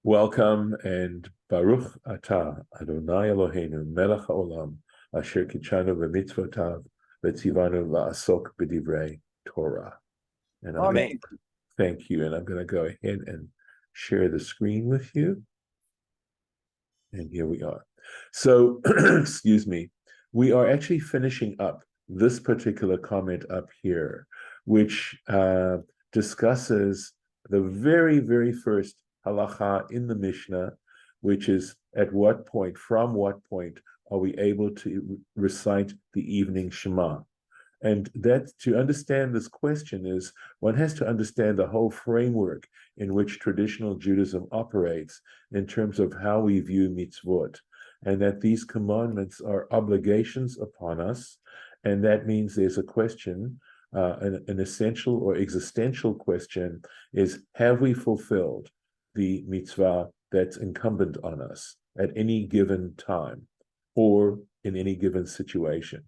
Welcome and Baruch Atah Adonai Eloheinu Melech HaOlam Asher Kitshanu B'mitzvotav V'tzivanu La'asok B'divrei Torah. And Amen. Thank you. And I'm going to go ahead and share the screen with you. And here we are. So, excuse me, we are actually finishing up this particular comment up here, which discusses the very, very first halacha in the Mishnah, which is from what point are we able to recite the evening Shema? And that to understand this question is one has to understand the whole framework in which traditional Judaism operates in terms of how we view mitzvot, and that these commandments are obligations upon us, and that means there's a question, an essential or existential question is, have we fulfilled the mitzvah that's incumbent on us at any given time or in any given situation?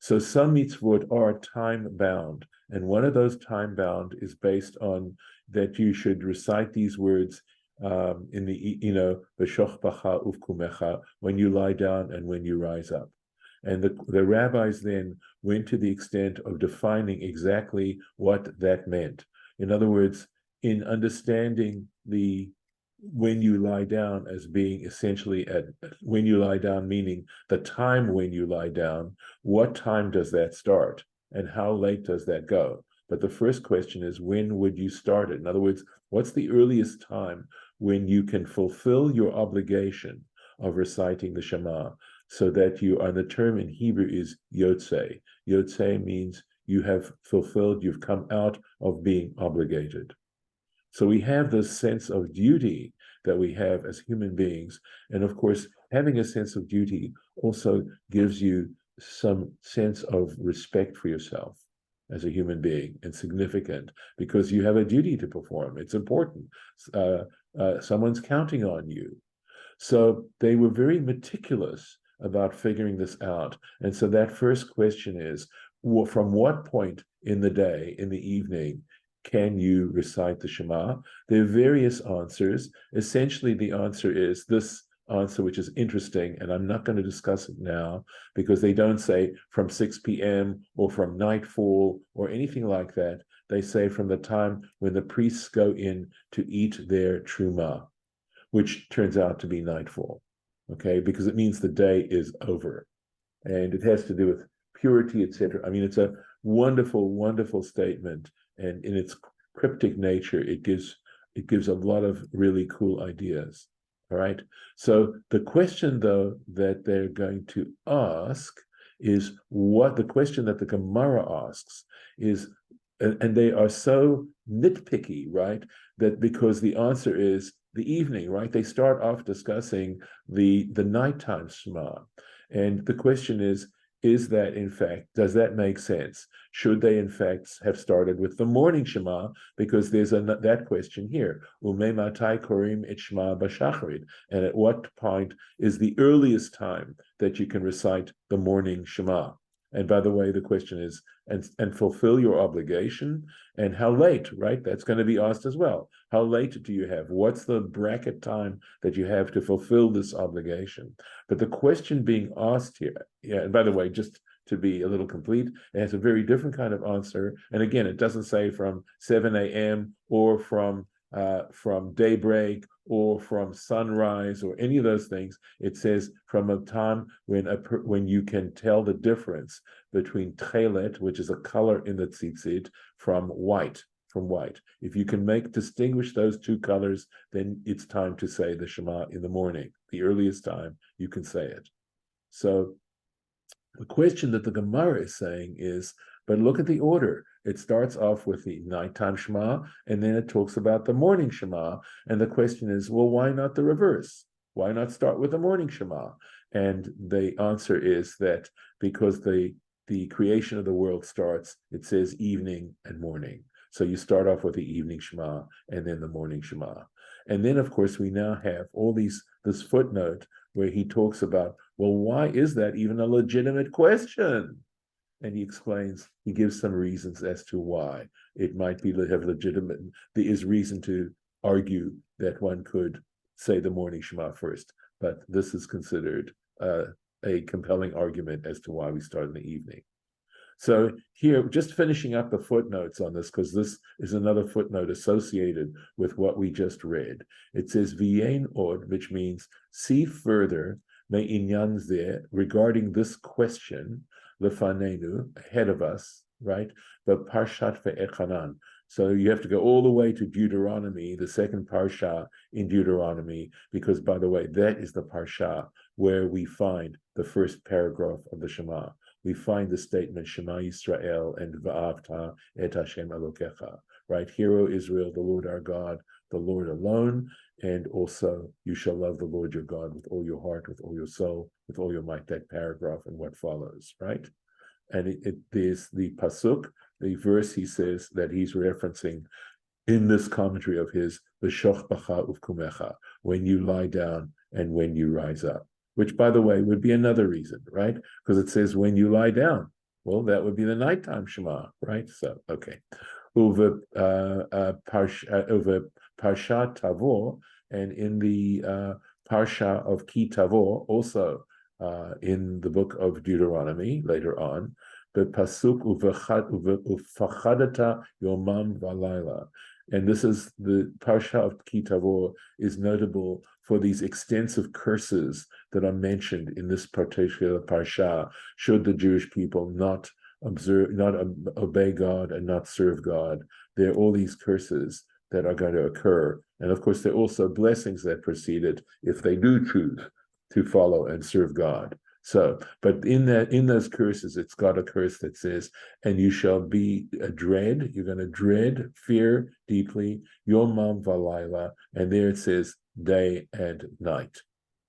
So some mitzvot are time-bound, and one of those time-bound is based on that you should recite these words in the, v'shoch bacha uvkumecha, when you lie down and when you rise up. And the rabbis then went to the extent of defining exactly what that meant. In other words, in understanding the when you lie down as being essentially when you lie down, meaning the time when you lie down, what time does that start and how late does that go? But the first question is, when would you start it? In other words, what's the earliest time when you can fulfill your obligation of reciting the Shema, so that you are, the term in Hebrew is yotzei. Yotzei means you have fulfilled, you've come out of being obligated. So we have this sense of duty that we have as human beings. And of course, having a sense of duty also gives you some sense of respect for yourself as a human being, and significant, because you have a duty to perform. It's important. Someone's counting on you. So they were very meticulous about figuring this out. And so that first question is, from what point in the day, in the evening, can you recite the Shema? There are various answers. Essentially, the answer is this answer, which is interesting, and I'm not going to discuss it now, because they don't say from 6 p.m. or from nightfall or anything like that. They say from the time when the priests go in to eat their truma, which turns out to be nightfall, okay? Because it means the day is over. And it has to do with purity, etc. I mean, it's a wonderful, wonderful statement. And in its cryptic nature, it gives a lot of really cool ideas. All right. So the question, though, that they're going to ask is, what the question that the Gemara asks is, and they are so nitpicky, right? That because the answer is the evening, right? They start off discussing the nighttime Shema, and the question is that in fact, does that make sense? Should they in fact have started with the morning Shema? Because there's that question here. Umei matai korim et Shema b'shacharit. And at what point is the earliest time that you can recite the morning Shema? And by the way, the question is, and fulfill your obligation, and how late, right? That's going to be asked as well. How late do you have? What's the bracket time that you have to fulfill this obligation? But the question being asked here, yeah, and by the way, just to be a little complete, it has a very different kind of answer. And again, it doesn't say from 7 a.m. or from daybreak or from sunrise or any of those things. It says from a time when you can tell the difference between tchelet, which is a color in the tzitzit, from white. If you can distinguish those two colors, then it's time to say the Shema in the morning, the earliest time you can say it. So the question that the Gemara is saying is, but look at the order. It starts off with the nighttime Shema, and then it talks about the morning Shema. And the question is, well, why not the reverse? Why not start with the morning Shema? And the answer is that because the creation of the world starts, it says evening and morning. So you start off with the evening Shema and then the morning Shema. And then, of course, we now have this footnote where he talks about, well, why is that even a legitimate question? And he gives some reasons as to why it might be have legitimate. There is reason to argue that one could say the morning Shema first, but this is considered a compelling argument as to why we start in the evening. So here, just finishing up the footnotes on this, because this is another footnote associated with what we just read. It says V'yein od, which means see further me'inyan zeh, regarding this question, lefanenu, ahead of us, right? But parshat ve'echanan. So you have to go all the way to Deuteronomy, the second parsha in Deuteronomy, because, by the way, that is the parsha where we find the first paragraph of the Shema. We find the statement Shema Yisrael and Va'avta et Hashem Elokecha, right? Hear, O Israel, the Lord our God, the Lord alone, and also you shall love the Lord your God with all your heart, with all your soul, with all your might. That paragraph and what follows, right? And there's the pasuk, the verse he says that he's referencing in this commentary of his, V'shoch bacha uvkumecha, when you lie down and when you rise up. Which, by the way, would be another reason, right? Because it says when you lie down. Well, that would be the nighttime Shema, right? So, okay. Uve Parsha Tavo, and in the Parsha of Ki Tavo, also in the book of Deuteronomy, later on, but Pasuk Ufachadata Yomam Valayla. And this is the Parsha of Ki Tavo is notable for these extensive curses that are mentioned in this particular Parsha, should the Jewish people not obey God and not serve God. There are all these curses that are going to occur. And of course, there are also blessings that precede it if they do choose to follow and serve God. So, but in those curses, it's got a curse that says, and you shall be dread, you're going to dread, fear deeply, Yomam Valayla, and there it says day and night,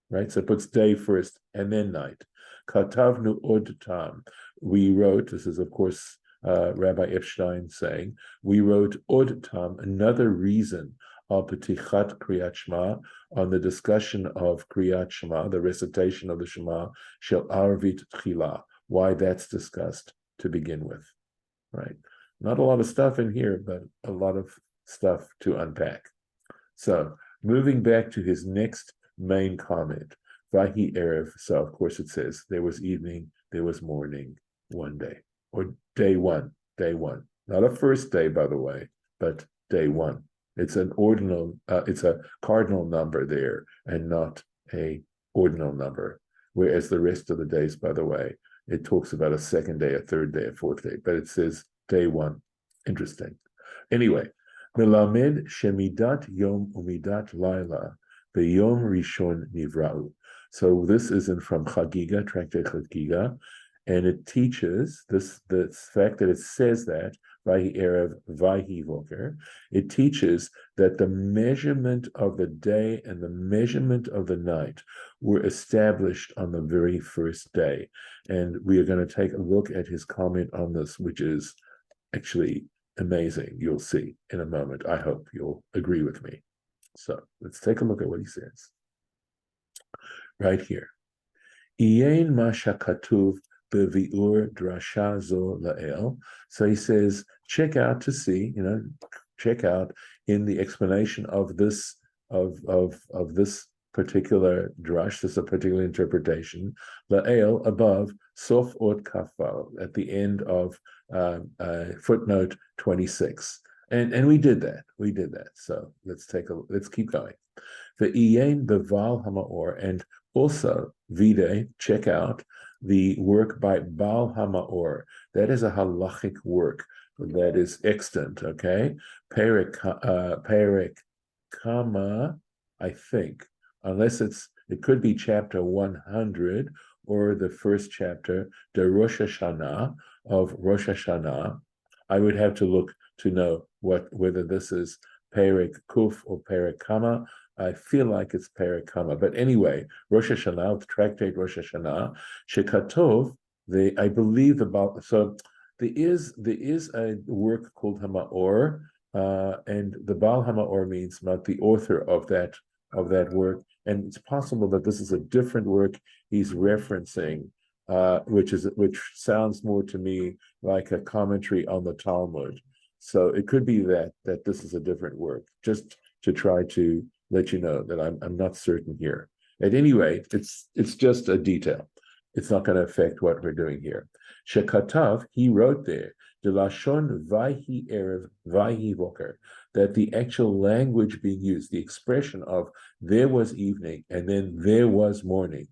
right? So it puts day first and then night. Katavnu od tam, we wrote, this is of course Rabbi Epstein saying, we wrote od tam, another reason al Petichat Kriyat Shema, on the discussion of Kriyat Shema, the recitation of the Shema, Shel Arvit Tchila, why that's discussed to begin with, right? Not a lot of stuff in here, but a lot of stuff to unpack. So, moving back to his next main comment, Vahi Erev, so of course it says, there was evening, there was morning, one day, or day one. Not a first day, by the way, but day one. It's an ordinal, it's a cardinal number there, and not a ordinal number. Whereas the rest of the days, by the way, it talks about a second day, a third day, a fourth day, but it says day one. Interesting. Anyway, Melamed shemidat yom umidat laila beyom rishon nivrau. So this is from Chagiga, Tractate Chagiga, and it teaches the fact that it says that Vahi Erev, Vahi Voker, it teaches that the measurement of the day and the measurement of the night were established on the very first day. And we are going to take a look at his comment on this, which is actually amazing. You'll see in a moment. I hope you'll agree with me. So let's take a look at what he says. Right here. Iyein ma shakatuv beviur drasha zo la'el. So he says, check out to see, check out in the explanation of this this particular drush, this particular interpretation, la'el above sof ot kafal at the end of footnote 26. And we did that. So let's keep going. The iyein beval hamaor, and also vide, check out the work by Baal Hamaor. That is a halachic work that is extant, okay? Perek Kama, I think, unless it could be chapter 100 or the first chapter, the Rosh Hashanah of Rosh Hashanah. I would have to look to know whether this is Perek Kuf or Perek Kama. I feel like it's Perek Kama, but anyway, Rosh Hashanah, the tractate Rosh Hashanah, Shekatov, I believe about, so there is a work called Hamaor, and the Baal Hamaor means not the author of that work, and it's possible that this is a different work he's referencing, which sounds more to me like a commentary on the Talmud. So it could be that this is a different work, just to try to let you know that I'm not certain here. At any rate, it's just a detail. It's not going to affect what we're doing here. Shekatav, he wrote there, de lashon vayhi erev vayhi voker, that the actual language being used, the expression of there was evening and then there was morning,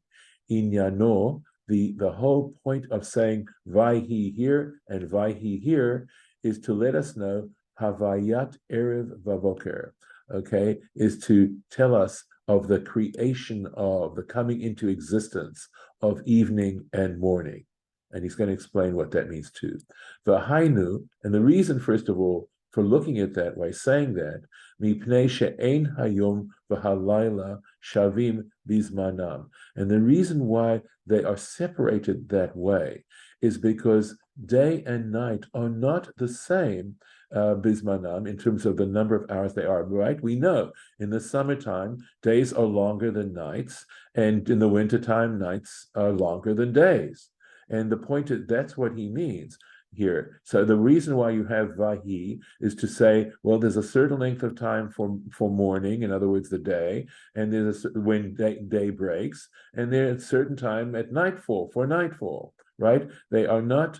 inyano, the whole point of saying vayhi here and vayhi here is to let us know havayat erev vavoker, okay, is to tell us of the creation of the coming into existence of evening and morning. And he's going to explain what that means too. V'hainu, and the reason, first of all, for looking at that way, saying that, mipnei she'ein hayom v'halayla shavim bizmanam. And the reason why they are separated that way is because day and night are not the same bismanam in terms of the number of hours they are, right? We know in the summertime, days are longer than nights, and in the wintertime, nights are longer than days. And the point is, that's what he means here. So the reason why you have vahi is to say, well, there's a certain length of time for morning, in other words, the day, and there's when day breaks, and there's a certain time at nightfall for nightfall, right? They are not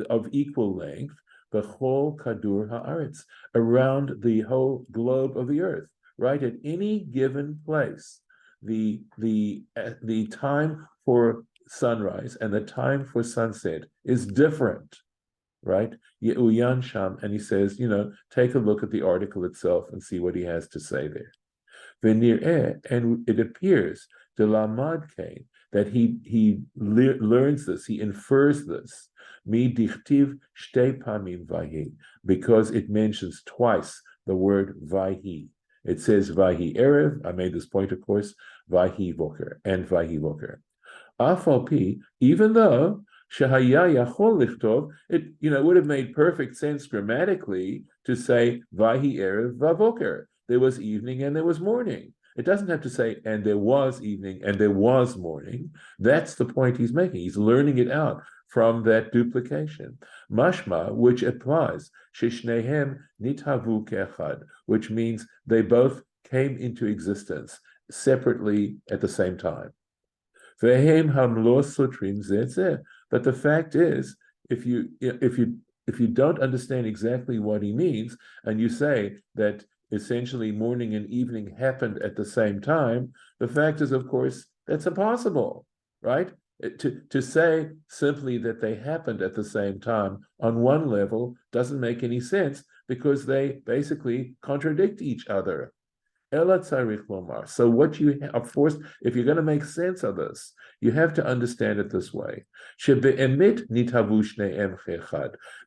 of equal length, b'chol kadur haaretz, around the whole globe of the earth, right? At any given place, the time for sunrise and the time for sunset is different, right? Ye'uyan sham, and he says, take a look at the article itself and see what he has to say there. V'nir'eh, and it appears, de lamad kain, that he learns this, he infers this, mi dichtiv shtei pamim vahi, because it mentions twice the word vahi. It says vahi erev, I made this point, of course, vahi voker, and vahi voker. Afal pi, even though shehaya yachol lichtov, it would have made perfect sense grammatically to say vahi erev vavoker. There was evening and there was morning. It doesn't have to say, and there was evening and there was morning. That's the point he's making. He's learning it out from that duplication. Mashma, which applies, sheshnehem nithavu ke'echad, which means they both came into existence separately at the same time. Vehem hamlo sotrim zeh. But the fact is, if you don't understand exactly what he means, and you say that essentially morning and evening happened at the same time, the fact is, of course, that's impossible, right? To say simply that they happened at the same time on one level doesn't make any sense because they basically contradict each other. So what you are forced, if you're going to make sense of this, you have to understand it this way.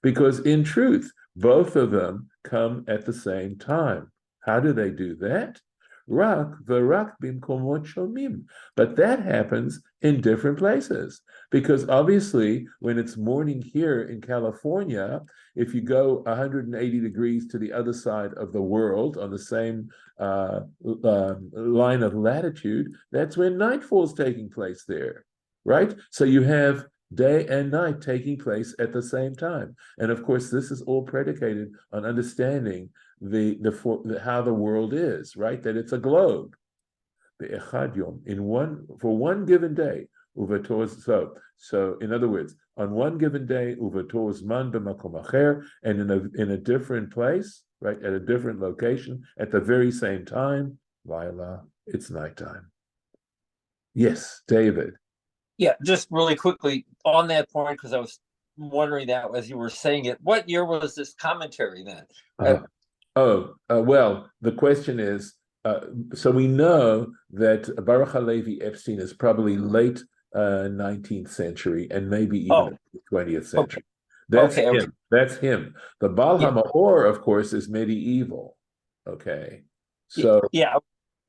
Because in truth, both of them come at the same time. How do they do that? Rak v'rak bimkomot shomim. But that happens in different places. Because obviously, when it's morning here in California, if you go 180 degrees to the other side of the world on the same line of latitude, that's when nightfall is taking place there, right? So you have day and night taking place at the same time. And of course, this is all predicated on understanding how the world is, right? That it's a globe. For one given day, so in other words, on one given day, and in a different place, right, at a different location, at the very same time, it's nighttime. Yes, David. Yeah, just really quickly on that point, because I was wondering that as you were saying it. What year was this commentary then? Well, the question is, so we know that Baruch Halevi Epstein is probably late 19th century and maybe even 20th century. That's him. That's him. The Baal HaMaor, of course, is medieval. Okay. So yeah,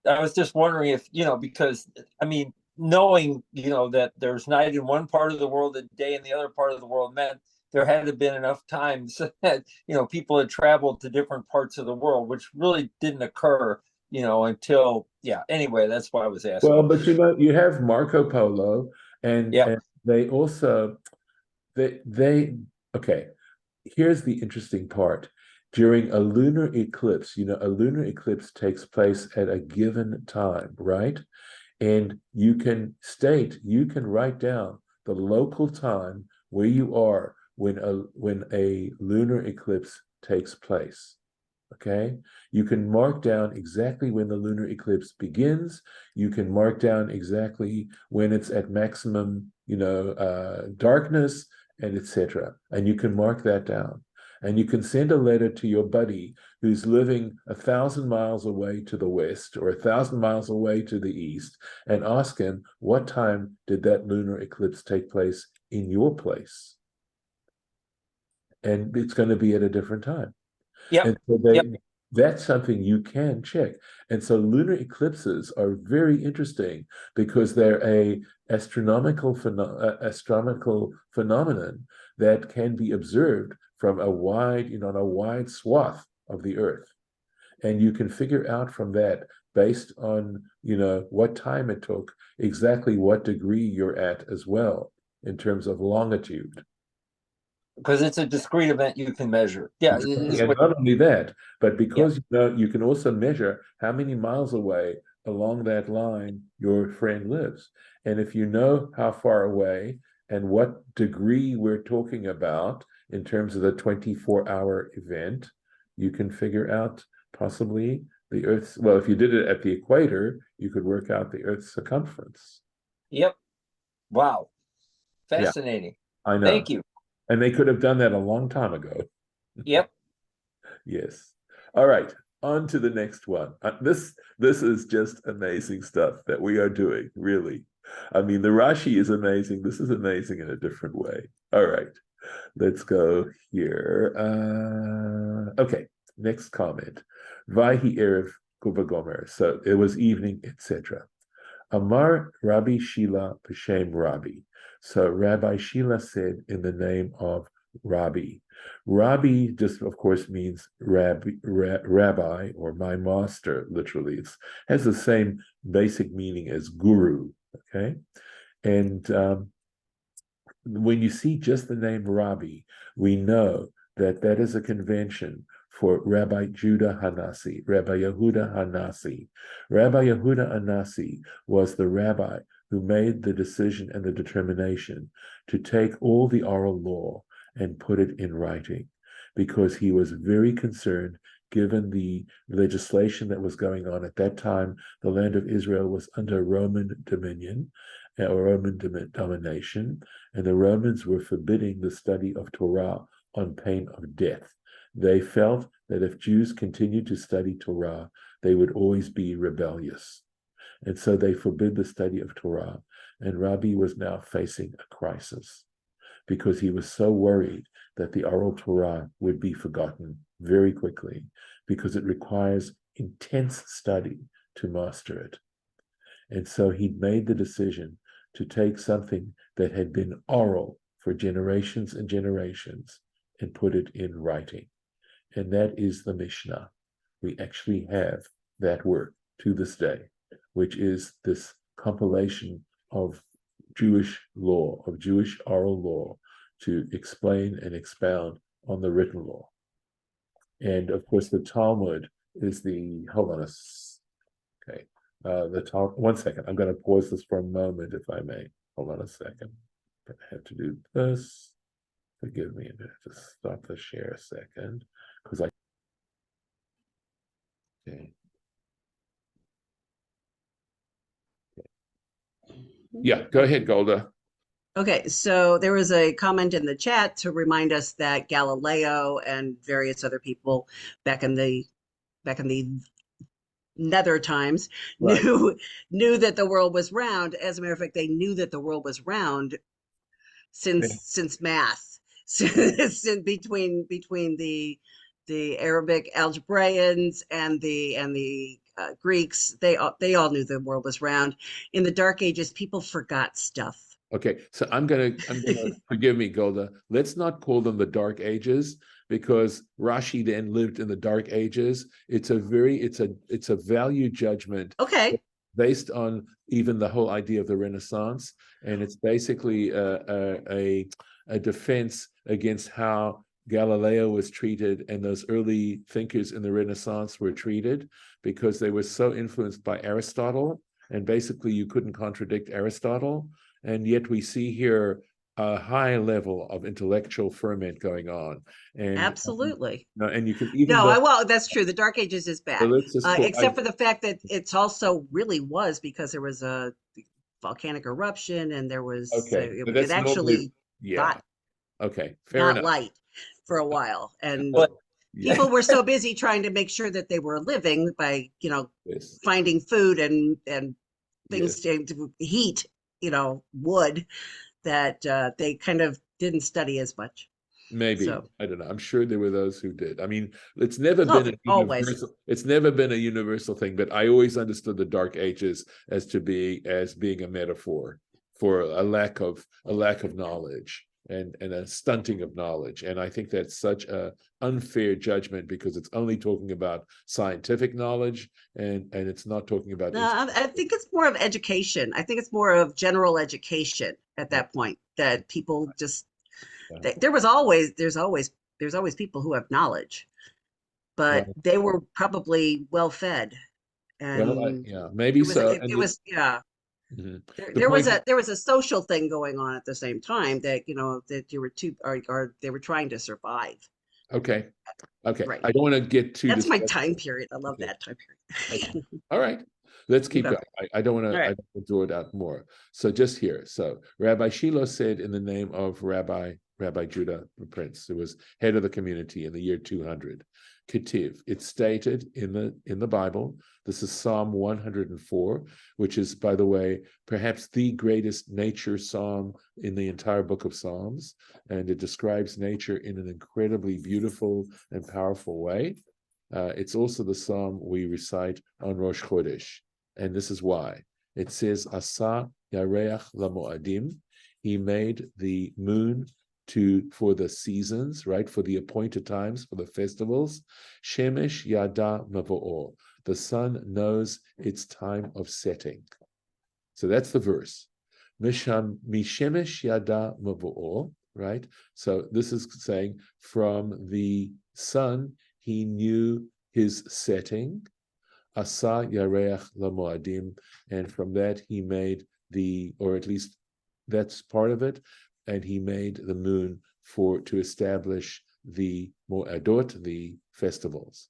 I was just wondering if, because I mean, knowing, that there's night in one part of the world and day in the other part of the world meant there had to have been enough time so that, people had traveled to different parts of the world, which really didn't occur, until, anyway, that's why I was asking. Well, but you have Marco Polo and they also, okay, here's the interesting part. During a lunar eclipse, a lunar eclipse takes place at a given time, right? And you can write down the local time where you are when a lunar eclipse takes place. Okay, you can mark down exactly when the lunar eclipse begins. You can mark down exactly when it's at maximum, darkness, and etc. And you can mark that down. And you can send a letter to your buddy who's living 1,000 miles away to the west or 1,000 miles away to the east, and ask him, what time did that lunar eclipse take place in your place? And it's going to be at a different time. Yep. And so Yep. that's something you can check. And so lunar eclipses are very interesting because they're a astronomical phenomenon that can be observed from on a wide swath of the Earth. And you can figure out from that, based on, what time it took, exactly what degree you're at as well in terms of longitude. Because it's a discrete event you can measure. Yeah. And not only that, but Yeah. because you can also measure how many miles away along that line your friend lives. And if you know how far away and what degree we're talking about in terms of the 24-hour event, you can figure out possibly the Earth's, well, if you did it at the equator, you could work out the Earth's circumference. Yep. Wow. Yeah, Fascinating. I know. Thank you. And they could have done that a long time ago. Yep. Yes. All right. On to the next one. This is just amazing stuff that we are doing, really. I mean, the Rashi is amazing. This is amazing in a different way. All right. Let's go here. Okay. Next comment. Vihi erev kubagomer. So it was evening, etc. Amar Rabbi Shila b'shem Rabbi. So Rabbi Shila said in the name of Rabbi. Rabbi just, of course, means rabbi or my master, literally. It has the same basic meaning as guru, okay? And when you see just the name Rabbi, we know that that is a convention for Rabbi Judah Hanasi, Rabbi Yehuda Hanasi. Rabbi Yehuda Hanasi was the rabbi who made the decision and the determination to take all the oral law and put it in writing, because he was very concerned, given the legislation that was going on at that time. The land of Israel was under Roman dominion or Roman domination, and the Romans were forbidding the study of Torah on pain of death. They felt that if Jews continued to study Torah, they would always be rebellious. And so they forbid the study of Torah. And Rabbi was now facing a crisis because he was so worried that the oral Torah would be forgotten very quickly, because it requires intense study to master it. And so he made the decision to take something that had been oral for generations and generations and put it in writing. And that is the Mishnah. We actually have that work to this day, which is this compilation of Jewish law, of Jewish oral law, to explain and expound on the written law. And of course, the Talmud is hold on okay. One second, I'm going to pause this for a moment, if I may. Hold on a second. I have to do this. Forgive me, I'm going to have to stop the share a second, because okay. Yeah, go ahead, Golda. Okay, so there was a comment in the chat to remind us that Galileo and various other people back in the nether times Right. knew that the world was round. As a matter of fact, they knew that the world was round since math, since between the Arabic algebraians and the Greeks. They all knew the world was round. In the Dark Ages, people forgot stuff. Okay, so I'm gonna forgive me, Golda. Let's not call them the Dark Ages, because Rashi then lived in the Dark Ages. It's a value judgment. Okay. Based on even the whole idea of the Renaissance, and it's basically a defense against how Galileo was treated and those early thinkers in the Renaissance were treated, because they were so influenced by Aristotle, and basically you couldn't contradict Aristotle. And yet we see here a high level of intellectual ferment going on. And Absolutely. and you can even No, though that's true. The Dark Ages is so bad, let's just call, except for the fact that it's also really was because there was a volcanic eruption and there was okay, but it that's normally, actually yeah, got okay, fair not enough. light for a while, and But Yeah, people were so busy trying to make sure that they were living by yes, finding food and yes. things to heat, wood, that they kind of didn't study as much. Maybe, So, I don't know. I'm sure there were those who did. I mean, it's never been oh, a always. universal, it's never been a universal thing, but I always understood the Dark Ages as being a metaphor for a lack of knowledge and a stunting of knowledge. And I think that's such a unfair judgment, because it's only talking about scientific knowledge, and it's not talking about No, I think it's more of education. I think it's more of general education at that point, that people just yeah. there's always people who have knowledge, but Well, they were probably well fed, and yeah, maybe so. And it was yeah. mhm. There, The there was point, a social thing going on at the same time, that that you were or they were trying to survive. okay, okay. Right. I don't want to get too That's my disgusted. time period. I love Okay. that time Okay. period. All right. Let's keep Okay. going. I don't want All to, I right. don't want to draw it out more. So just here. So Rabbi Shiloh said in the name of Rabbi Judah the Prince, who was head of the community in the year 200. Ketiv. It's stated in the Bible. This is Psalm 104, which is, by the way, perhaps the greatest nature psalm in the entire book of Psalms. And it describes nature in an incredibly beautiful and powerful way. It's also the psalm we recite on Rosh Chodesh, and this is why. It says, Asa yareach lamoadim. He made the moon for the seasons, right? For the appointed times, for the festivals. Shemesh yada mavo'or. The sun knows its time of setting. So that's the verse. Mishemesh yada mavo'or, right? So this is saying from the sun, he knew his setting. Asa yareach lamoadim, and from that he made or at least that's part of it, and he made the moon to establish the mo'adot, the festivals.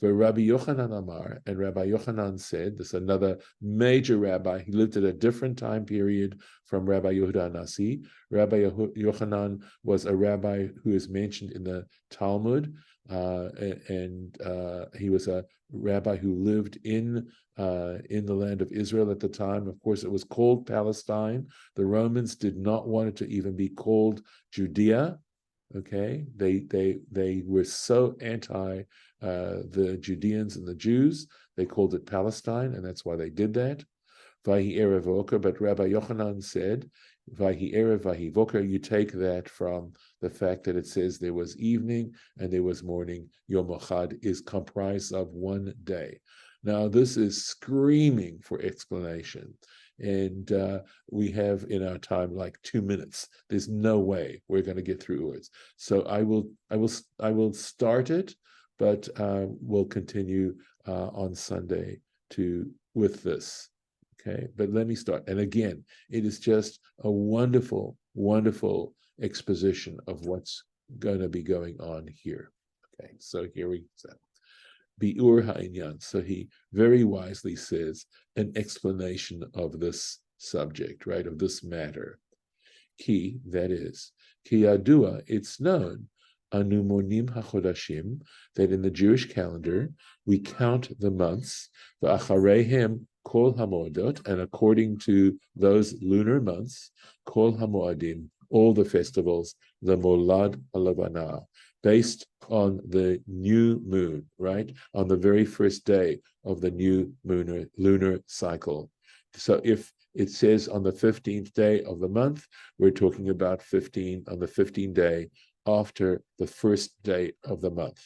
Rabbi Yochanan Amar, and Rabbi Yochanan said, this is another major rabbi. He lived at a different time period from Rabbi Yehuda Nasi. Rabbi Yochanan was a rabbi who is mentioned in the Talmud, and he was a rabbi who lived in the land of Israel at the time. Of course, it was called Palestine. The Romans did not want it to even be called Judea. Okay, they were so anti the Judeans and the Jews, they called it Palestine, and that's why they did that. Vihi erev voker, but Rabbi Yochanan said, Vihi erev, Vihi voker, you take that from the fact that it says there was evening and there was morning. Yom Echad is comprised of one day. Now, this is screaming for explanation. And we have in our time like 2 minutes. There's no way we're going to get through words. So I will start it, but we'll continue on Sunday with this. Okay, but let me start. And again, it is just a wonderful, wonderful exposition of what's going to be going on here. Okay, so here we go. Bi'ur ha'inyan. So he very wisely says an explanation of this subject, right, of this matter. Ki, that is, ki yadua, it's known, anu monim hachodashim, that in the Jewish calendar, we count the months, v'achareihem kol hamoadot, and according to those lunar months, kol hamoadim, all the festivals, the molad halavana, based on the new moon, right? On the very first day of the new lunar cycle. So if it says on the 15th day of the month, we're talking about on the 15th day after the first day of the month.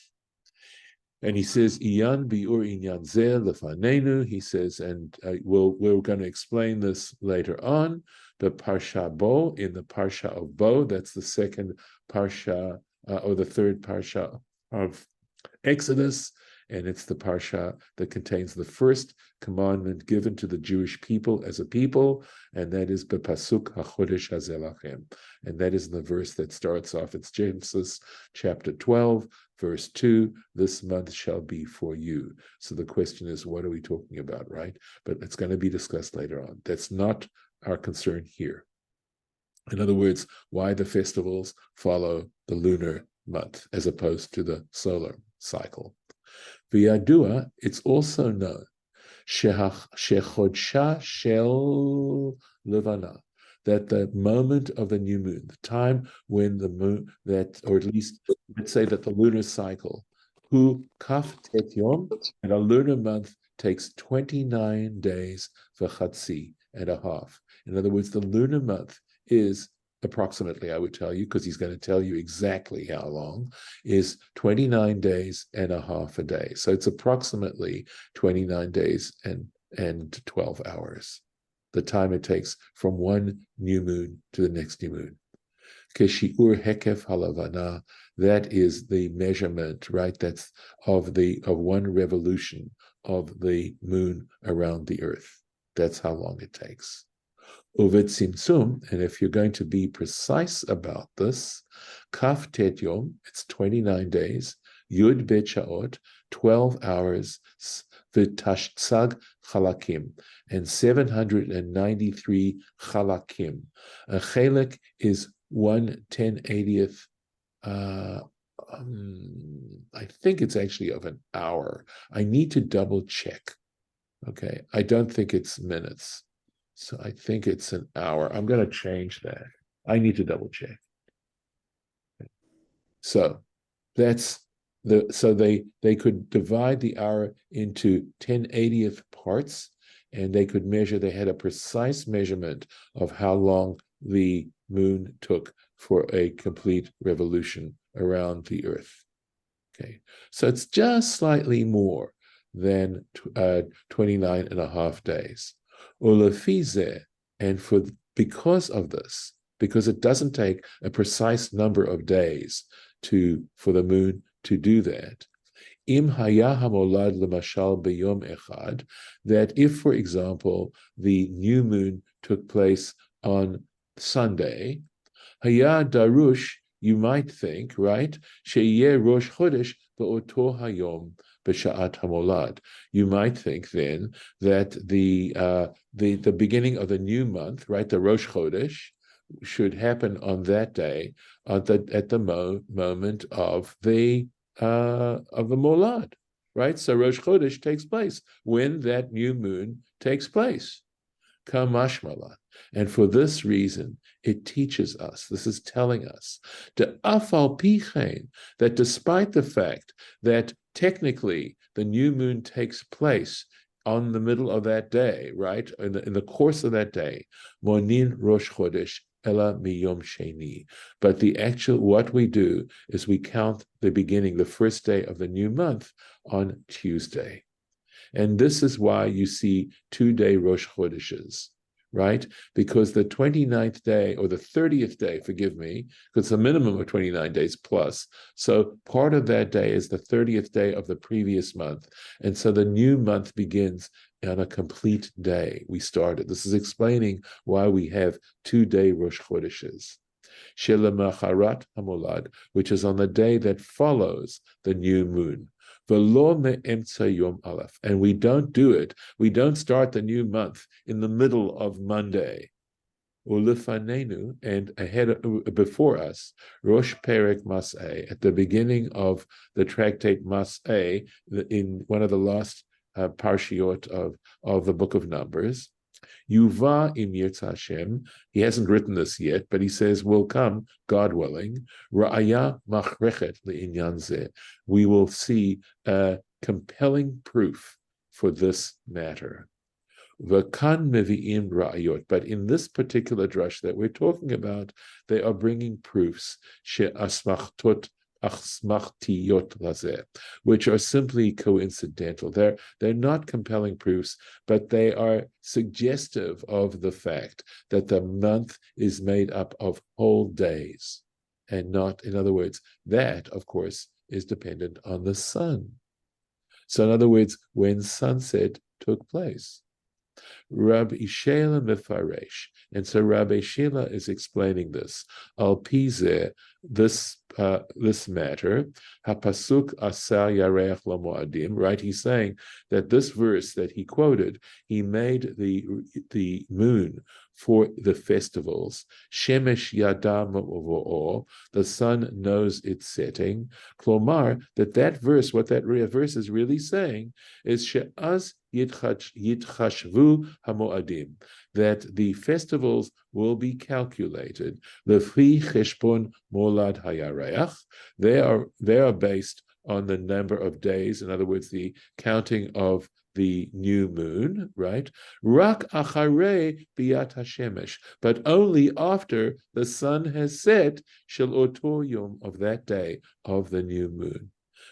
And he says, Iyan bi'ur inyan zeh lefanenu. He says, and we're going to explain this later on. The Parsha Bo, in the Parsha of Bo, that's the second Parsha or the third parsha of Exodus, and it's the parsha that contains the first commandment given to the Jewish people as a people, and that is Bepasuk HaChodesh Hazeh Lachem. And that is the verse that starts off, it's Genesis chapter 12, verse 2, this month shall be for you. So the question is, what are we talking about, right? But it's going to be discussed later on. That's not our concern here. In other words, why the festivals follow the lunar month as opposed to the solar cycle. V'yadua, it's also known, shechodsha shel levana, that the moment of the new moon, the time when the moon, that, or at least let's say that the lunar cycle, hu kaf tet yom, and a lunar month takes 29 days v'chatzi and a half. In other words, the lunar month is approximately, I would tell you, because he's going to tell you exactly how long, is 29 days and a half a day. So it's approximately 29 days and 12 hours, the time it takes from one new moon to the next new moon. Keshiur hekef halavana, that is the measurement, right? That's of one revolution of the moon around the earth. That's how long it takes. Uvet simsum, and if you're going to be precise about this, kaf tet yom, it's 29 days, yud bet shaot, 12 hours, v'tashtzag chalakim, and 793 chalakim. A chelek is 1/1080th, I think it's actually of an hour. I need to double check. Okay, I don't think it's minutes. So I think it's an hour. I'm going to change that. I need to double check. So that's so they could divide the hour into 10/80th parts, and they could measure, they had a precise measurement of how long the moon took for a complete revolution around the earth. Okay, so it's just slightly more than 29 and a half days. And because of this, because it doesn't take a precise number of days for the moon to do that, im haya hamolad lemashal beyom echad, that if, for example, the new moon took place on Sunday, haya darush, you might think, right, sheyeh Rosh Chodesh be'oto hayom b'sha'at hamolad. You might think then that the beginning of the new month, right, the Rosh Chodesh, should happen on that day, at the moment of the molad, right? So Rosh Chodesh takes place when that new moon takes place. Kamashmala. And for this reason, it teaches us, this is telling us, that despite the fact that technically the new moon takes place on the middle of that day, right, in the course of that day, Monin Rosh Chodesh Ela Miyom Sheni. But what we do is we count the beginning, the first day of the new month on Tuesday. And this is why you see 2-day Rosh Chodeshes, right? Because the 29th day, or the 30th day, forgive me, because it's a minimum of 29 days plus. So part of that day is the 30th day of the previous month. And so the new month begins on a complete day. We started. This is explaining why we have 2-day Rosh Chodeshes. Shelamacharat Hamolad, which is on the day that follows the new moon. And we don't do it. We don't start the new month in the middle of Monday. And before us, Rosh Perek Mas'eh, at the beginning of the tractate Mas'eh, in one of the last parshiot of the book of Numbers, Yuva im Yirtzeh Hashem, he hasn't written this yet, but he says will come, God willing, Ra'aya Machrechet Le'inyan Zeh. We will see a compelling proof for this matter. V'kan mevi'im ra'ayot. But in this particular drush that we're talking about, they are bringing proofs, she'asmachtot achsmachtiyot lazeh, which are simply coincidental. They're not compelling proofs, but they are suggestive of the fact that the month is made up of whole days. and not, in other words, that, of course, is dependent on the sun. So in other words, when sunset took place. Rabbi Shela Mefaresh. And so Rabbi Shela is explaining this. Al Pizeh, this matter, Hapasuk Asar Yareach Lamoadim, right? He's saying that this verse that he quoted, he made the moon for the festivals. Shemesh Yadam Ma'ovo'or, the sun knows its setting. Klomar, that verse, what that verse is really saying is She'az Yitchashvu Hamoadim, that the festivals will be calculated. Lefi Cheshbon Molad Hayareach, they are based on the number of days, in other words, the counting of the new moon, right? Rak acharei biyat hashemesh, but only after the sun has set, shel oto yom, of that day of the new moon.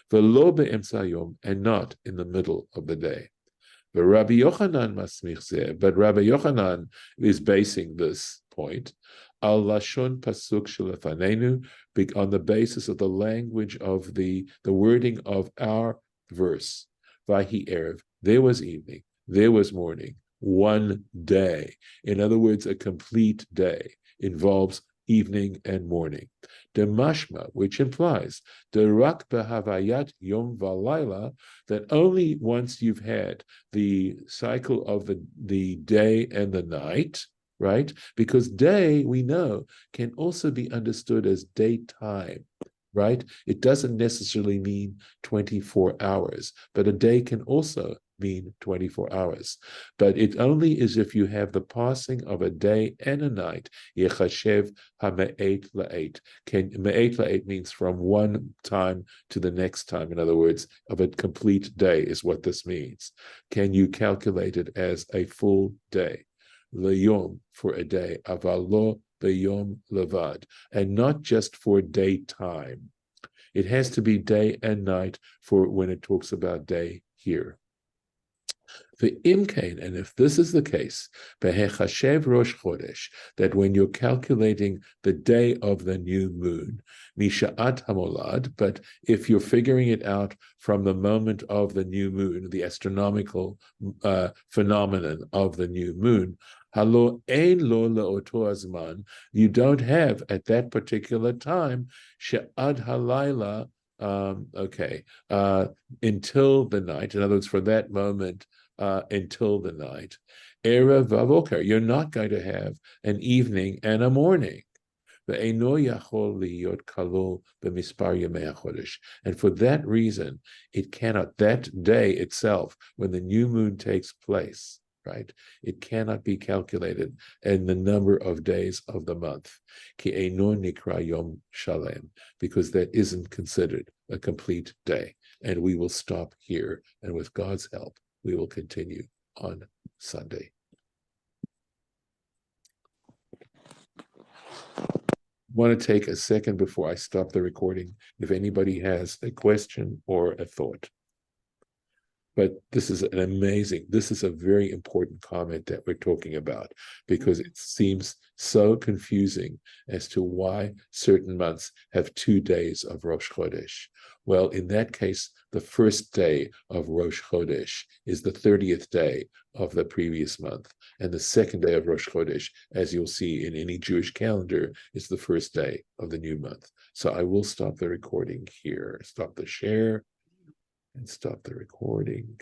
Velo be'emtza yom, and not in the middle of the day. But Rabbi Yochanan is basing this point al lashon pasuk shelefanenu, on the basis of the language of the wording of our verse. Vahi erev, there was evening, there was morning, one day. In other words, a complete day involves evening and morning. Demashma, which implies derak behavayat yom valayla, that only once you've had the cycle of the day and the night, right? Because day, we know, can also be understood as daytime, right? It doesn't necessarily mean 24 hours, but a day can also mean 24 hours. But it only is if you have the passing of a day and a night. Yechashev ha'me'et la'et. Me'et la'et means from one time to the next time. In other words, of a complete day is what this means. Can you calculate it as a full day? L'yom, for a day. Avalo b'yom levad. And not just for daytime. It has to be day and night for when it talks about day here. The imkain, and if this is the case, behechashev Rosh Chodesh, that when you're calculating the day of the new moon, misha'at hamolad, but if you're figuring it out from the moment of the new moon, the astronomical phenomenon of the new moon, halo ein lo le'oto azman, you don't have at that particular time she'ad halayla, until the night. In other words, for that moment, until the night. Erev vavoker, you're not going to have an evening and a morning. And for that reason, it cannot, that day itself, when the new moon takes place, right, it cannot be calculated in the number of days of the month. Ki eino nikra yom shalem, because that isn't considered a complete day. And we will stop here, and with God's help, we will continue on Sunday. I want to take a second before I stop the recording if anybody has a question or a thought. But this is a very important comment that we're talking about, because it seems so confusing as to why certain months have 2 days of Rosh Chodesh. Well, in that case, the first day of Rosh Chodesh is the 30th day of the previous month. And the second day of Rosh Chodesh, as you'll see in any Jewish calendar, is the first day of the new month. So I will stop the recording here, stop the share, and stop the recording.